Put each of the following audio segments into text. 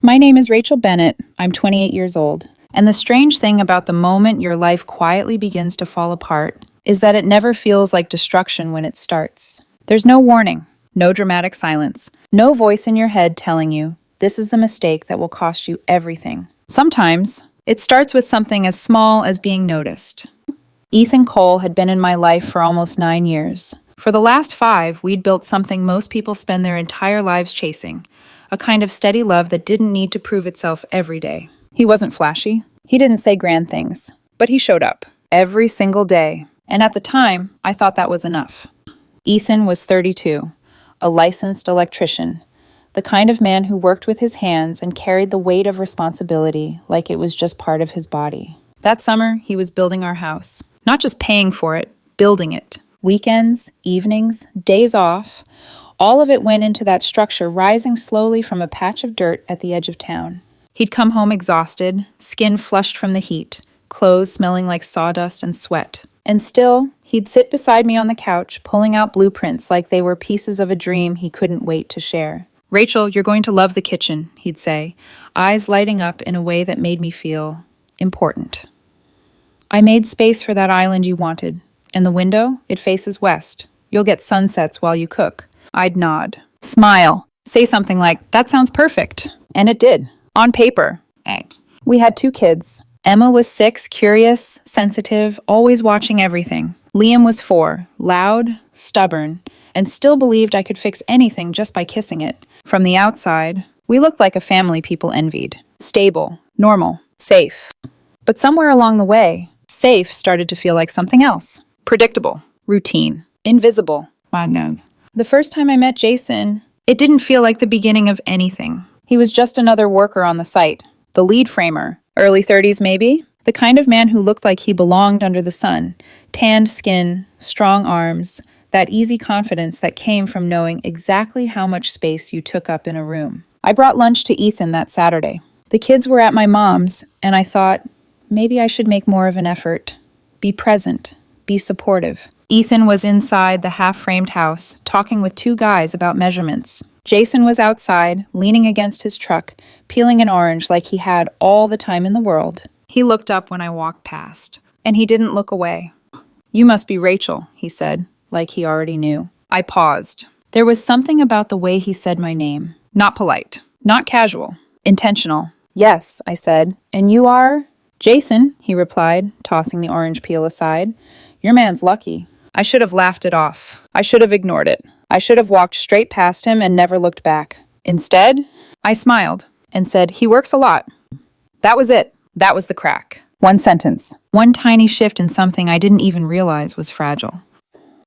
My name is Rachel Bennett. I'm 28 years old. And the strange thing about the moment your life quietly begins to fall apart is that it never feels like destruction when it starts. There's no warning, no dramatic silence, no voice in your head telling you, this is the mistake that will cost you everything. Sometimes, it starts with something as small as being noticed. Ethan Cole had been in my life for almost 9 years. For the last 5, we'd built something most people spend their entire lives chasing, a kind of steady love that didn't need to prove itself every day. He wasn't flashy. He didn't say grand things, but he showed up every single day. And at the time, I thought that was enough. Ethan was 32, a licensed electrician, the kind of man who worked with his hands and carried the weight of responsibility like it was just part of his body. That summer, he was building our house. Not just paying for it, building it. Weekends, evenings, days off, all of it went into that structure rising slowly from a patch of dirt at the edge of town. He'd come home exhausted, skin flushed from the heat, clothes smelling like sawdust and sweat. And still, he'd sit beside me on the couch, pulling out blueprints like they were pieces of a dream he couldn't wait to share. "Rachel, you're going to love the kitchen," he'd say, eyes lighting up in a way that made me feel important. "I made space for that island you wanted. And the window, it faces west. You'll get sunsets while you cook." I'd nod, smile, say something like, "That sounds perfect." And it did. On paper. We had 2 kids. Emma was 6, curious, sensitive, always watching everything. Liam was 4, loud, stubborn, and still believed I could fix anything just by kissing it. From the outside, we looked like a family people envied. Stable, normal, safe. But somewhere along the way, safe started to feel like something else. Predictable, routine, invisible. The first time I met Jason, it didn't feel like the beginning of anything. He was just another worker on the site, the lead framer, early 30s maybe, the kind of man who looked like he belonged under the sun, tanned skin, strong arms, that easy confidence that came from knowing exactly how much space you took up in a room. I brought lunch to Ethan that Saturday. The kids were at my mom's, and I thought, maybe I should make more of an effort. Be present. Be supportive. Ethan was inside the half-framed house, talking with 2 guys about measurements. Jason was outside, leaning against his truck, peeling an orange like he had all the time in the world. He looked up when I walked past, and he didn't look away. "You must be Rachel," he said, like he already knew. I paused. There was something about the way he said my name. Not polite, not casual, intentional. "Yes," I said. "And you are?" "Jason," he replied, tossing the orange peel aside. "Your man's lucky." I should have laughed it off. I should have ignored it. I should have walked straight past him and never looked back. Instead, I smiled and said, "He works a lot." That was it. That was the crack. One sentence. One tiny shift in something I didn't even realize was fragile.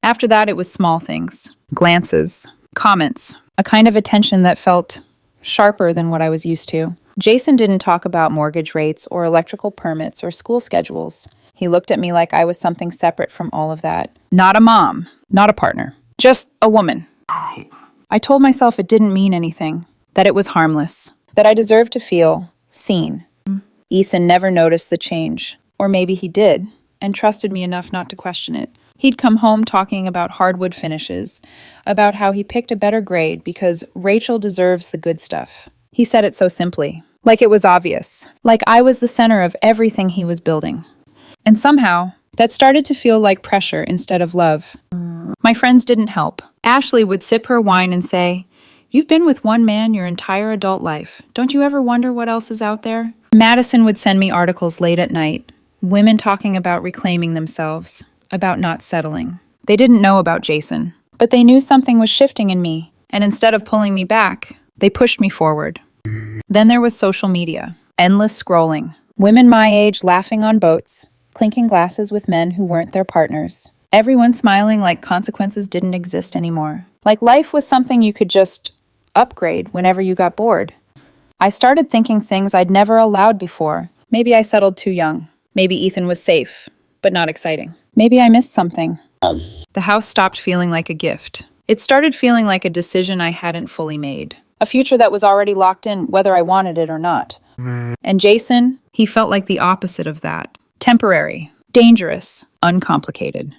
After that, it was small things. Glances. Comments. A kind of attention that felt sharper than what I was used to. Jason didn't talk about mortgage rates or electrical permits or school schedules. He looked at me like I was something separate from all of that. Not a mom. Not a partner. Just a woman. I told myself it didn't mean anything. That it was harmless. That I deserved to feel seen. Ethan never noticed the change. Or maybe he did, and trusted me enough not to question it. He'd come home talking about hardwood finishes, about how he picked a better grade because Rachel deserves the good stuff. He said it so simply, like it was obvious, like I was the center of everything he was building. And somehow, that started to feel like pressure instead of love. My friends didn't help. Ashley would sip her wine and say, "You've been with one man your entire adult life. Don't you ever wonder what else is out there?" Madison would send me articles late at night, women talking about reclaiming themselves, about not settling. They didn't know about Jason, but they knew something was shifting in me, and instead of pulling me back, they pushed me forward. Then there was social media, endless scrolling, women my age laughing on boats, clinking glasses with men who weren't their partners. Everyone smiling like consequences didn't exist anymore. Like life was something you could just upgrade whenever you got bored. I started thinking things I'd never allowed before. Maybe I settled too young. Maybe Ethan was safe, but not exciting. Maybe I missed something. The house stopped feeling like a gift. It started feeling like a decision I hadn't fully made. A future that was already locked in whether I wanted it or not. And Jason, he felt like the opposite of that. Temporary, dangerous, uncomplicated.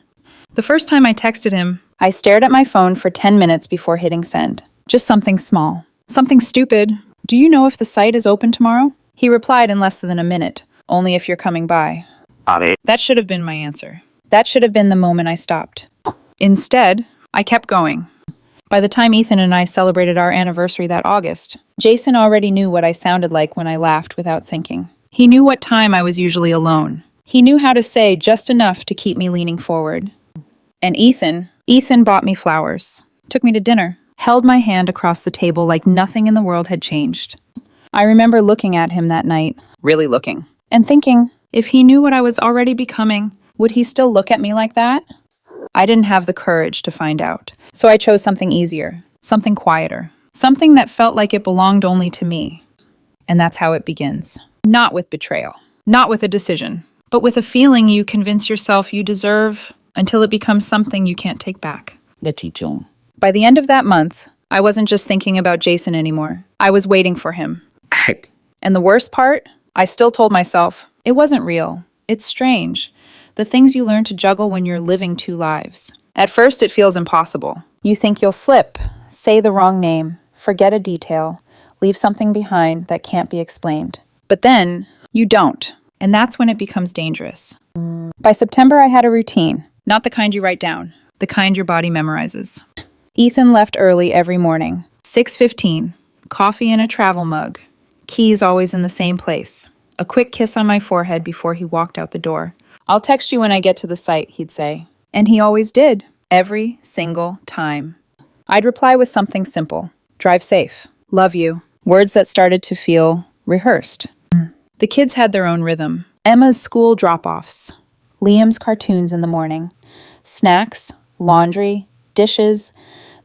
The first time I texted him, I stared at my phone for 10 minutes before hitting send. Just something small. Something stupid, "Do you know if the site is open tomorrow?" He replied in less than a minute, "Only if you're coming by." That should have been my answer. That should have been the moment I stopped. Instead, I kept going. By the time Ethan and I celebrated our anniversary that August, Jason already knew what I sounded like when I laughed without thinking. He knew what time I was usually alone. He knew how to say just enough to keep me leaning forward. And Ethan bought me flowers, took me to dinner, held my hand across the table like nothing in the world had changed. I remember looking at him that night, really looking, and thinking, if he knew what I was already becoming, would he still look at me like that? I didn't have the courage to find out, so I chose something easier, something quieter, something that felt like it belonged only to me. And that's how it begins. Not with betrayal, not with a decision, but with a feeling you convince yourself you deserve until it becomes something you can't take back. By the end of that month, I wasn't just thinking about Jason anymore. I was waiting for him. And the worst part, I still told myself, it wasn't real. It's strange. The things you learn to juggle when you're living two lives. At first, it feels impossible. You think you'll slip, say the wrong name, forget a detail, leave something behind that can't be explained. But then, you don't. And that's when it becomes dangerous. By September, I had a routine. Not the kind you write down, the kind your body memorizes. Ethan left early every morning. 6:15, coffee in a travel mug. Keys always in the same place. A quick kiss on my forehead before he walked out the door. "I'll text you when I get to the site," he'd say. And he always did, every single time. I'd reply with something simple. "Drive safe. Love you." Words that started to feel rehearsed. The kids had their own rhythm. Emma's school drop-offs. Liam's cartoons in the morning. Snacks, laundry, dishes.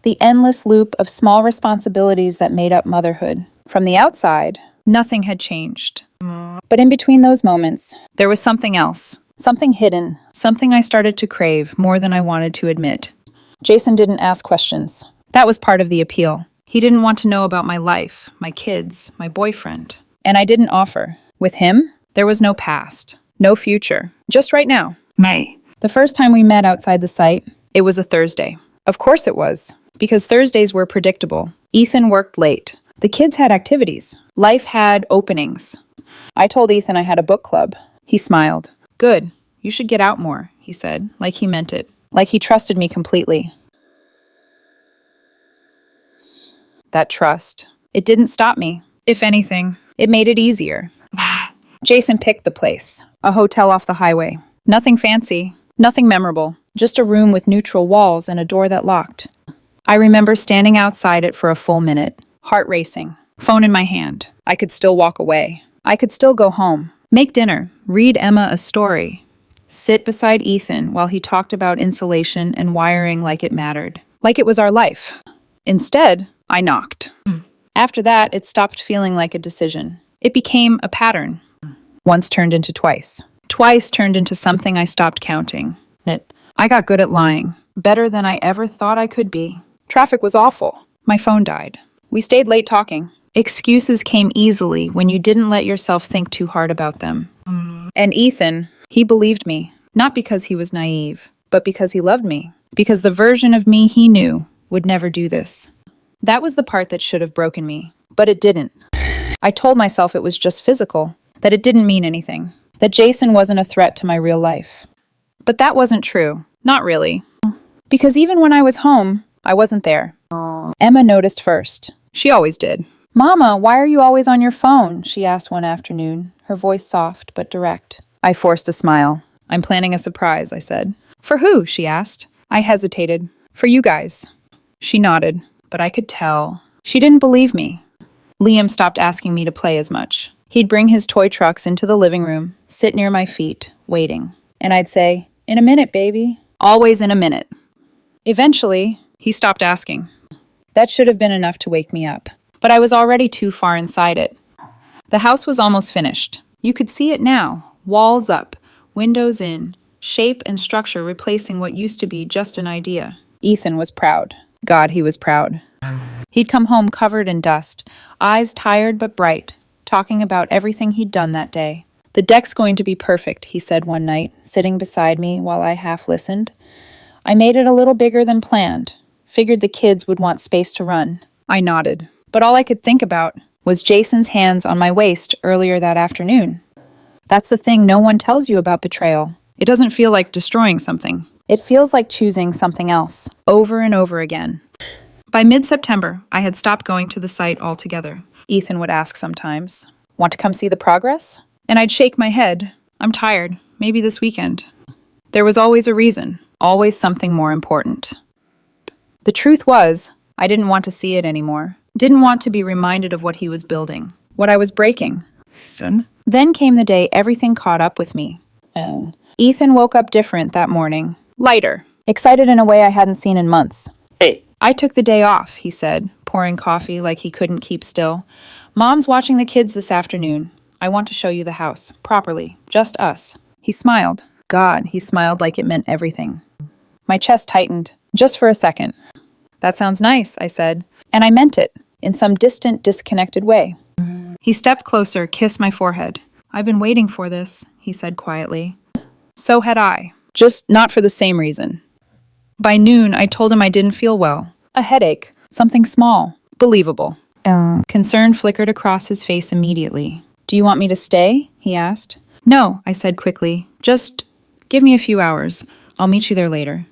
The endless loop of small responsibilities that made up motherhood. From the outside, nothing had changed. But in between those moments, there was something else. Something hidden. Something I started to crave more than I wanted to admit. Jason didn't ask questions. That was part of the appeal. He didn't want to know about my life, my kids, my boyfriend. And I didn't offer. With him, there was no past, no future, just right now. The first time we met outside the site, it was a Thursday. Of course it was, because Thursdays were predictable. Ethan worked late. The kids had activities. Life had openings. I told Ethan I had a book club. He smiled. "Good. You should get out more," he said, like he meant it, like he trusted me completely. That trust, it didn't stop me. If anything, it made it easier. Jason picked the place, a hotel off the highway. Nothing fancy, nothing memorable, just a room with neutral walls and a door that locked. I remember standing outside it for a full minute, heart racing, phone in my hand. I could still walk away. I could still go home, make dinner, read Emma a story, sit beside Ethan while he talked about insulation and wiring like it mattered, like it was our life. Instead, I knocked. After that, it stopped feeling like a decision. It became a pattern. Once turned into twice. Twice turned into something I stopped counting. I got good at lying, better than I ever thought I could be. Traffic was awful. My phone died. We stayed late talking. Excuses came easily when you didn't let yourself think too hard about them. And Ethan, he believed me, not because he was naive, but because he loved me, because the version of me he knew would never do this. That was the part that should have broken me, but it didn't. I told myself it was just physical, that it didn't mean anything, that Jason wasn't a threat to my real life. But that wasn't true, not really. Because even when I was home, I wasn't there. Emma noticed first. She always did. "Mama, why are you always on your phone?" she asked one afternoon, her voice soft but direct. I forced a smile. "I'm planning a surprise," I said. "For who?" she asked. I hesitated. "For you guys." She nodded, but I could tell. She didn't believe me. Liam stopped asking me to play as much. He'd bring his toy trucks into the living room, sit near my feet, waiting. And I'd say, "In a minute, baby." Always in a minute. Eventually, he stopped asking. That should have been enough to wake me up. But I was already too far inside it. The house was almost finished. You could see it now. Walls up, windows in, shape and structure replacing what used to be just an idea. Ethan was proud. God, he was proud. He'd come home covered in dust, eyes tired but bright, talking about everything he'd done that day. "The deck's going to be perfect," he said one night, sitting beside me while I half listened. "I made it a little bigger than planned. Figured the kids would want space to run." I nodded, but all I could think about was Jason's hands on my waist earlier that afternoon. That's the thing no one tells you about betrayal. It doesn't feel like destroying something. It feels like choosing something else, over and over again. By mid-September, I had stopped going to the site altogether. Ethan would ask sometimes, "Want to come see the progress?" And I'd shake my head. "I'm tired. Maybe this weekend." There was always a reason, always something more important. The truth was, I didn't want to see it anymore. Didn't want to be reminded of what he was building, what I was breaking. Then came the day everything caught up with me. Ethan woke up different that morning. Lighter. Excited in a way I hadn't seen in months. Hey. "I took the day off," he said, pouring coffee like he couldn't keep still. "Mom's watching the kids this afternoon. I want to show you the house, properly, just us." He smiled. God, he smiled like it meant everything. My chest tightened, just for a second. "That sounds nice," I said, and I meant it, in some distant, disconnected way. He stepped closer, kissed my forehead. "I've been waiting for this," he said quietly. So had I, just not for the same reason. By noon, I told him I didn't feel well. A headache, something small, believable. Concern flickered across his face immediately. "Do you want me to stay?" he asked. "No," I said quickly. "Just give me a few hours. I'll meet you there later."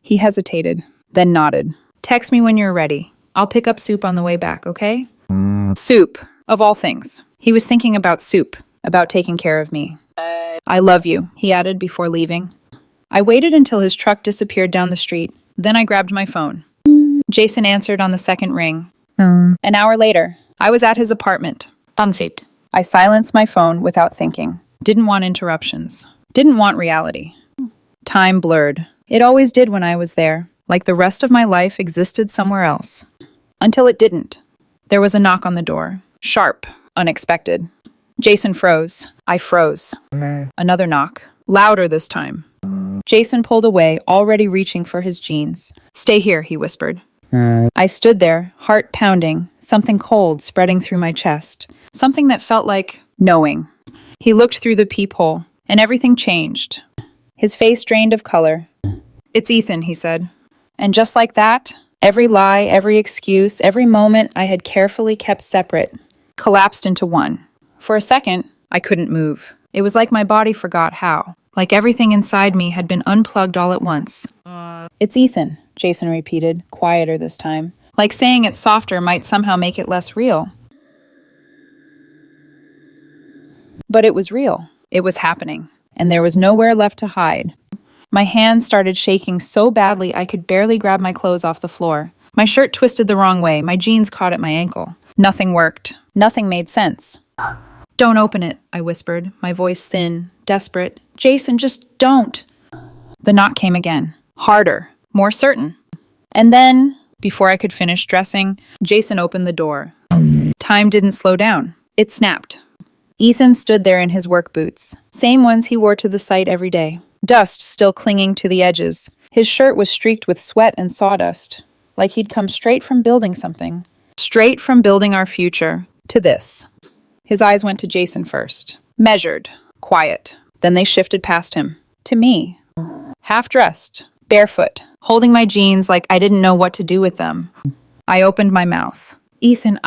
He hesitated, then nodded. "Text me when you're ready. I'll pick up soup on the way back, okay?" Soup, of all things. He was thinking about soup, about taking care of me. "I love you," he added before leaving. I waited until his truck disappeared down the street. Then I grabbed my phone. Jason answered on the second ring. An hour later, I was at his apartment. Unsaved. I silenced my phone without thinking. Didn't want interruptions. Didn't want reality. Time blurred. It always did when I was there, like the rest of my life existed somewhere else. Until it didn't. There was a knock on the door. Sharp, unexpected. Jason froze. I froze. Another knock. Louder this time. Jason pulled away, already reaching for his jeans. "Stay here," he whispered. I stood there, heart pounding, something cold spreading through my chest. Something that felt like knowing. He looked through the peephole, and everything changed. His face drained of color. "It's Ethan," he said. And just like that, every lie, every excuse, every moment I had carefully kept separate, collapsed into one. For a second, I couldn't move. It was like my body forgot how. Like everything inside me had been unplugged all at once. "It's Ethan," Jason repeated, quieter this time. Like saying it softer might somehow make it less real. But it was real. It was happening. And there was nowhere left to hide. My hands started shaking so badly I could barely grab my clothes off the floor. My shirt twisted the wrong way. My jeans caught at my ankle. Nothing worked. Nothing made sense. "Don't open it," I whispered, my voice thin, desperate. "Jason, just don't." The knock came again. Harder. More certain. And then, before I could finish dressing, Jason opened the door. Time didn't slow down. It snapped. Ethan stood there in his work boots, same ones he wore to the site every day. Dust still clinging to the edges. His shirt was streaked with sweat and sawdust, like he'd come straight from building something. Straight from building our future, to this. His eyes went to Jason first. Measured. Quiet. Then they shifted past him. To me. Half-dressed. Barefoot. Holding my jeans like I didn't know what to do with them. I opened my mouth. "Ethan,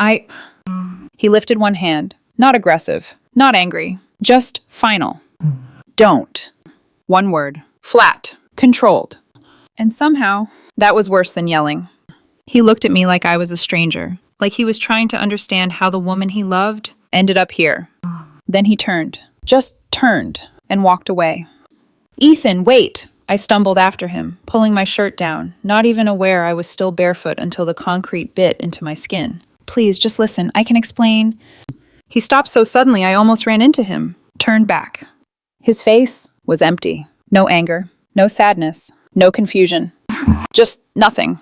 He lifted one hand. Not aggressive. Not angry. Just final. "Don't." One word. Flat. Controlled. And somehow, that was worse than yelling. He looked at me like I was a stranger. Like he was trying to understand how the woman he loved ended up here. Then he turned. Just turned. And walked away. "Ethan, wait!" I stumbled after him, pulling my shirt down, not even aware I was still barefoot until the concrete bit into my skin. "Please, just listen. I can explain." He stopped so suddenly I almost ran into him. Turned back. His face was empty. No anger. No sadness. No confusion. Just nothing.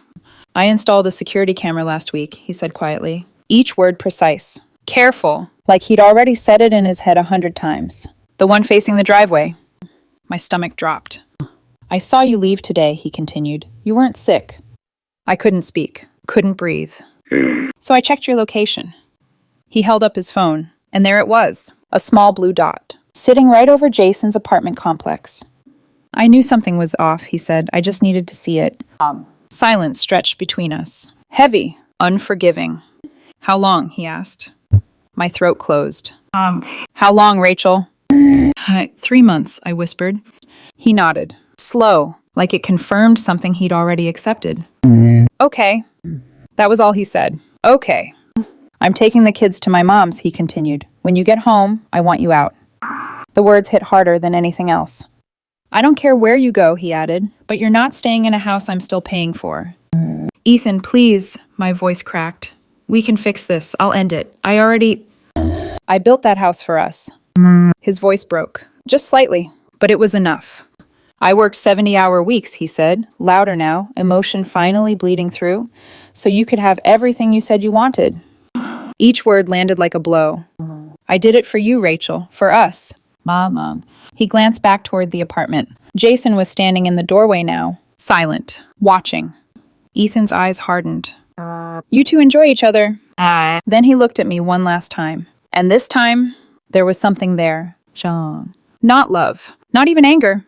"I installed a security camera last week," he said quietly. Each word precise. Careful. Like he'd already said it in his head 100 times. "The one facing the driveway." My stomach dropped. "I saw you leave today," he continued. "You weren't sick." I couldn't speak. Couldn't breathe. "So I checked your location." He held up his phone, and there it was. A small blue dot. Sitting right over Jason's apartment complex. "I knew something was off," he said. "I just needed to see it." Silence stretched between us. Heavy. Unforgiving. "How long?" he asked. My throat closed. How long, Rachel? 3 months, I whispered. He nodded, slow, like it confirmed something he'd already accepted. Okay. That was all he said. Okay. I'm taking the kids to my mom's, he continued. When you get home, I want you out. The words hit harder than anything else. I don't care where you go, he added, but you're not staying in a house I'm still paying for. Ethan, please, my voice cracked. We can fix this. I'll end it. I built that house for us. His voice broke. Just slightly, but it was enough. I worked 70-hour weeks, he said, louder now, emotion finally bleeding through, so you could have everything you said you wanted. Each word landed like a blow. I did it for you, Rachel, for us. Mom. He glanced back toward the apartment. Jason was standing in the doorway now, silent, watching. Ethan's eyes hardened. You two enjoy each other. Then he looked at me one last time. And this time, there was something there. Sean. Not love. Not even anger.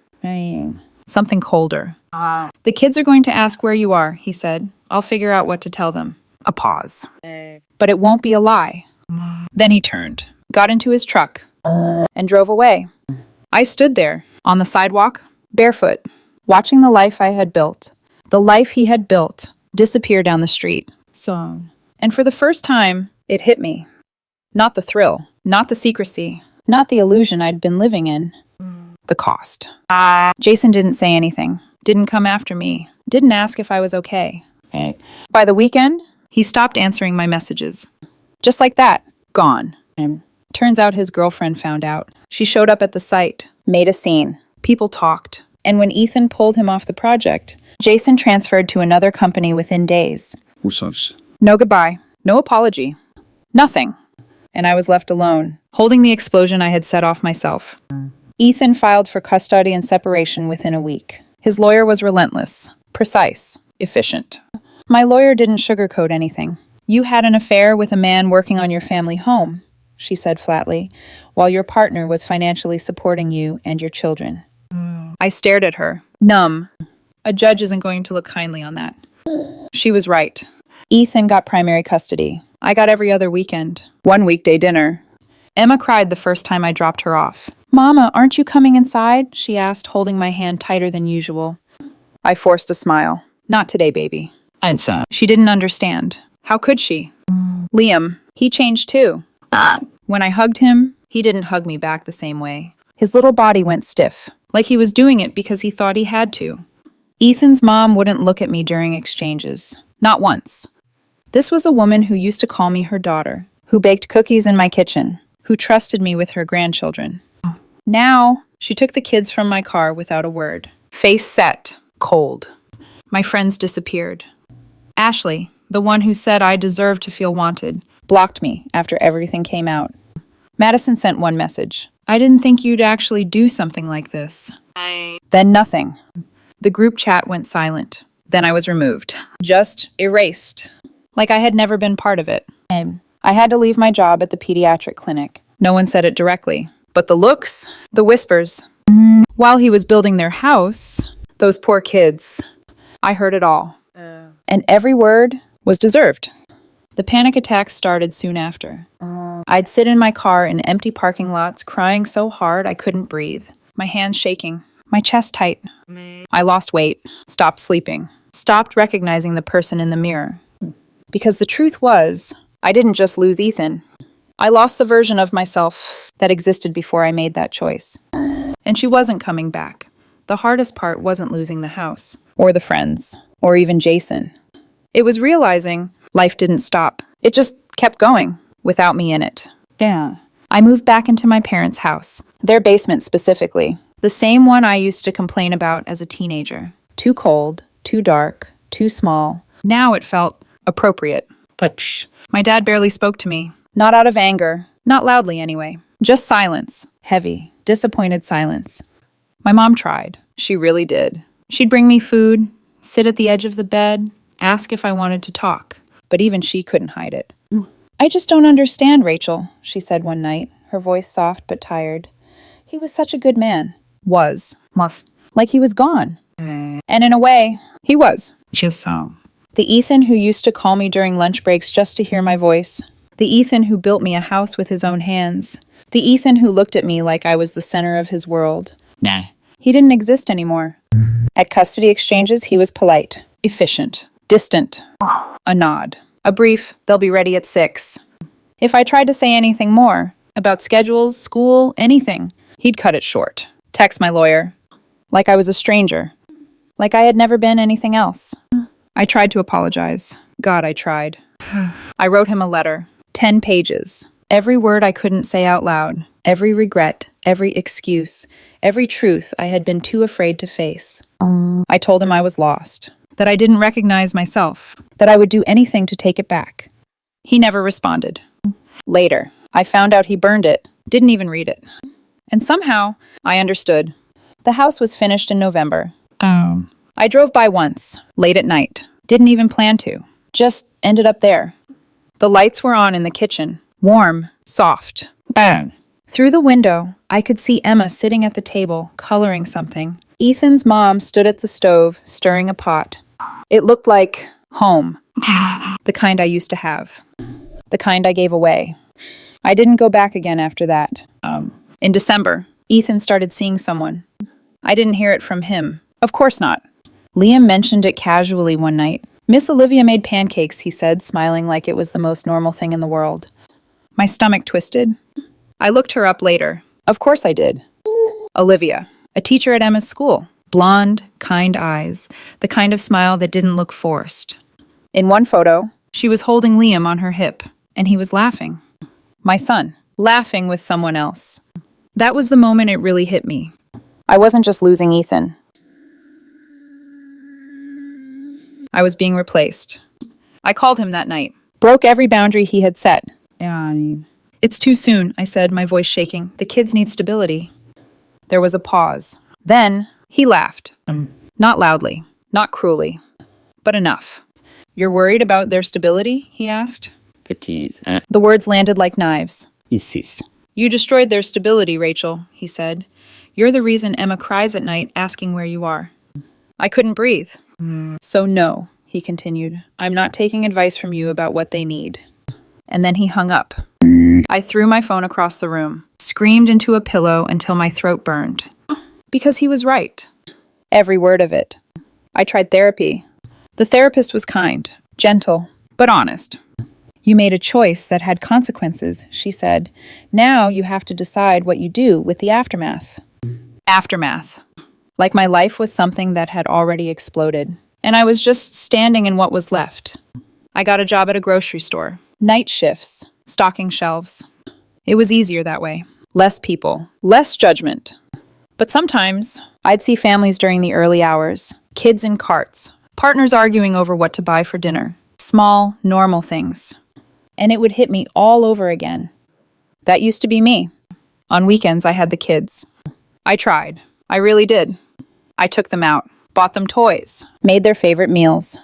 Something colder. The kids are going to ask where you are, he said. I'll figure out what to tell them. A pause. But it won't be a lie. Then he turned, got into his truck, and drove away. I stood there, on the sidewalk, barefoot, watching the life I had built, the life he had built, disappear down the street. And for the first time, it hit me. Not the thrill, not the secrecy, not the illusion I'd been living in. The cost. Jason didn't say anything, didn't come after me, didn't ask if I was okay. By the weekend, he stopped answering my messages. Just like that, gone. Turns out his girlfriend found out. She showed up at the site, made a scene. People talked. And when Ethan pulled him off the project, Jason transferred to another company within days. No goodbye, no apology, nothing. And I was left alone, holding the explosion I had set off myself. Ethan filed for custody and separation within a week. His lawyer was relentless, precise, efficient. My lawyer didn't sugarcoat anything. You had an affair with a man working on your family home, she said flatly, while your partner was financially supporting you and your children. I stared at her, numb. A judge isn't going to look kindly on that. She was right. Ethan got primary custody. I got every other weekend. One weekday dinner. Emma cried the first time I dropped her off. Mama, aren't you coming inside? She asked, holding my hand tighter than usual. I forced a smile. Not today, baby. She didn't understand. How could she? Liam, he changed too. When I hugged him, he didn't hug me back the same way. His little body went stiff, like he was doing it because he thought he had to. Ethan's mom wouldn't look at me during exchanges. Not once. This was a woman who used to call me her daughter, who baked cookies in my kitchen, who trusted me with her grandchildren. Now, she took the kids from my car without a word. Face set, cold. My friends disappeared. Ashley, the one who said I deserved to feel wanted, blocked me after everything came out. Madison sent one message. I didn't think you'd actually do something like this. Then nothing. The group chat went silent. Then I was removed. Just erased. Like I had never been part of it. I had to leave my job at the pediatric clinic. No one said it directly. But the looks, the whispers. While he was building their house, those poor kids, I heard it all. And every word was deserved. The panic attacks started soon after. I'd sit in my car in empty parking lots, crying so hard I couldn't breathe. My hands shaking, my chest tight. I lost weight, stopped sleeping, stopped recognizing the person in the mirror. Because the truth was, I didn't just lose Ethan. I lost the version of myself that existed before I made that choice. And she wasn't coming back. The hardest part wasn't losing the house, or the friends, or even Jason. It was realizing life didn't stop. It just kept going, without me in it. Yeah. I moved back into my parents' house, their basement specifically, the same one I used to complain about as a teenager. Too cold, too dark, too small. Now it felt appropriate. But shh. My dad barely spoke to me. Not out of anger. Not loudly, anyway. Just silence. Heavy, disappointed silence. My mom tried. She really did. She'd bring me food, sit at the edge of the bed, ask if I wanted to talk. But even she couldn't hide it. I just don't understand, Rachel, she said one night, her voice soft but tired. He was such a good man. Must. Like he was gone. And in a way, he was. Just so. The Ethan who used to call me during lunch breaks just to hear my voice. The Ethan who built me a house with his own hands. The Ethan who looked at me like I was the center of his world. Nah. He didn't exist anymore. At custody exchanges, he was polite, efficient, distant. A nod. A brief, they'll be ready at 6. If I tried to say anything more, about schedules, school, anything, he'd cut it short. Text my lawyer. Like I was a stranger. Like I had never been anything else. I tried to apologize. God, I tried. I wrote him a letter. 10 pages. Every word I couldn't say out loud. Every regret. Every excuse. Every truth I had been too afraid to face. I told him I was lost. That I didn't recognize myself. That I would do anything to take it back. He never responded. Later, I found out he burned it. Didn't even read it. And somehow, I understood. The house was finished in November. Oh. I drove by once, late at night. Didn't even plan to. Just ended up there. The lights were on in the kitchen. Warm, soft. Bang. Through the window, I could see Emma sitting at the table, coloring something. Ethan's mom stood at the stove, stirring a pot. It looked like home. The kind I used to have. The kind I gave away. I didn't go back again after that. In December, Ethan started seeing someone. I didn't hear it from him. Of course not. Liam mentioned it casually one night. Miss Olivia made pancakes, he said, smiling like it was the most normal thing in the world. My stomach twisted. I looked her up later. Of course I did. Olivia, a teacher at Emma's school. Blonde, kind eyes, the kind of smile that didn't look forced. In one photo, she was holding Liam on her hip, and he was laughing. My son, laughing with someone else. That was the moment it really hit me. I wasn't just losing Ethan. I was being replaced. I called him that night. Broke every boundary he had set. It's too soon, I said, my voice shaking. The kids need stability. There was a pause. Then, he laughed. Not loudly, not cruelly, but enough. You're worried about their stability? He asked. Petite. The words landed like knives. Ici. You destroyed their stability, Rachel, he said. You're the reason Emma cries at night asking where you are. I couldn't breathe. So no, he continued. I'm not taking advice from you about what they need. And then he hung up. I threw my phone across the room, screamed into a pillow until my throat burned. Because he was right. Every word of it. I tried therapy. The therapist was kind, gentle, but honest. You made a choice that had consequences, she said. Now you have to decide what you do with the aftermath. Aftermath. Like my life was something that had already exploded, and I was just standing in what was left. I got a job at a grocery store. Night shifts, stocking shelves. It was easier that way. Less people, less judgment. But sometimes, I'd see families during the early hours. Kids in carts, partners arguing over what to buy for dinner. Small, normal things. And it would hit me all over again. That used to be me. On weekends, I had the kids. I tried. I really did. I took them out, bought them toys, made their favorite meals.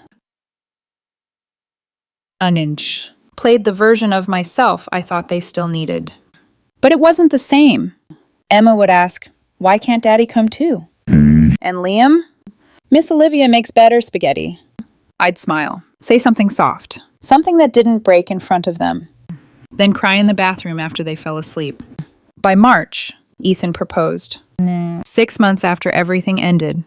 An inch. Played the version of myself I thought they still needed. But it wasn't the same. Emma would ask, why can't Daddy come too? And Liam? Miss Olivia makes better spaghetti. I'd smile, say something soft, something that didn't break in front of them. Then cry in the bathroom after they fell asleep. By March, Ethan proposed. 6 months after everything ended,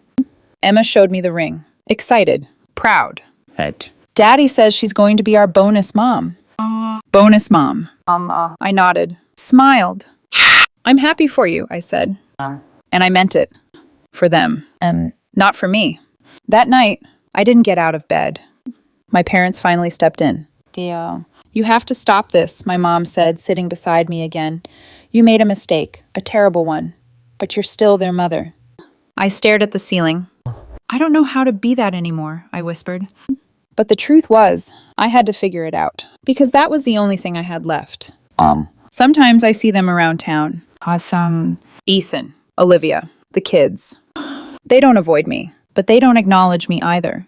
Emma showed me the ring. Excited, proud. Head. Daddy says she's going to be our bonus mom. Bonus mom. I nodded, smiled. I'm happy for you, I said. And I meant it. For them. Not for me. That night, I didn't get out of bed. My parents finally stepped in. You have to stop this, my mom said, sitting beside me again. You made a mistake, a terrible one. But you're still their mother. I stared at the ceiling. I don't know how to be that anymore, I whispered. But the truth was, I had to figure it out. Because that was the only thing I had left. Sometimes I see them around town. Awesome. Ethan, Olivia, the kids. They don't avoid me, but they don't acknowledge me either.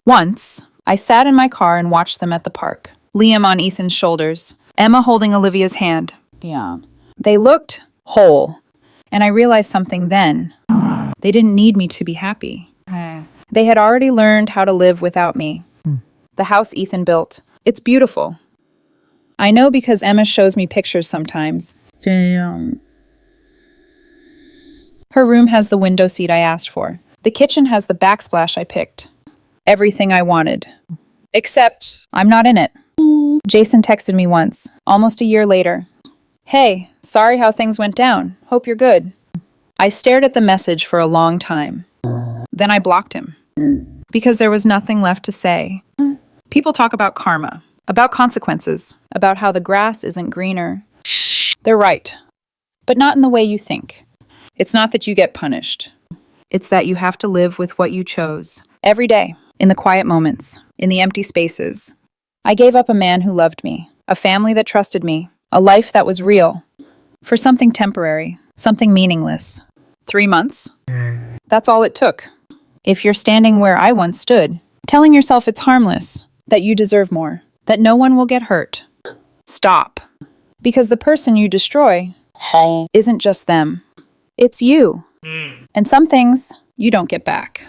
Once, I sat in my car and watched them at the park. Liam on Ethan's shoulders, Emma holding Olivia's hand. Yeah. They looked whole. And I realized something then. They didn't need me to be happy. They had already learned how to live without me. The house Ethan built, it's beautiful. I know because Emma shows me pictures sometimes. 这样 Her room has the window seat I asked for. The kitchen has the backsplash I picked. Everything I wanted. Except I'm not in it. Jason texted me once, almost a year later. Hey, sorry how things went down. Hope you're good. I stared at the message for a long time. Then I blocked him. Because there was nothing left to say. People talk about karma, about consequences, about how the grass isn't greener. They're right. But not in the way you think. It's not that you get punished. It's that you have to live with what you chose. Every day, in the quiet moments, in the empty spaces. I gave up a man who loved me, a family that trusted me, a life that was real, for something temporary, something meaningless. 3 months? That's all it took. If you're standing where I once stood, telling yourself it's harmless, that you deserve more, that no one will get hurt, stop. Because the person you destroy isn't just them. It's you. And some things you don't get back.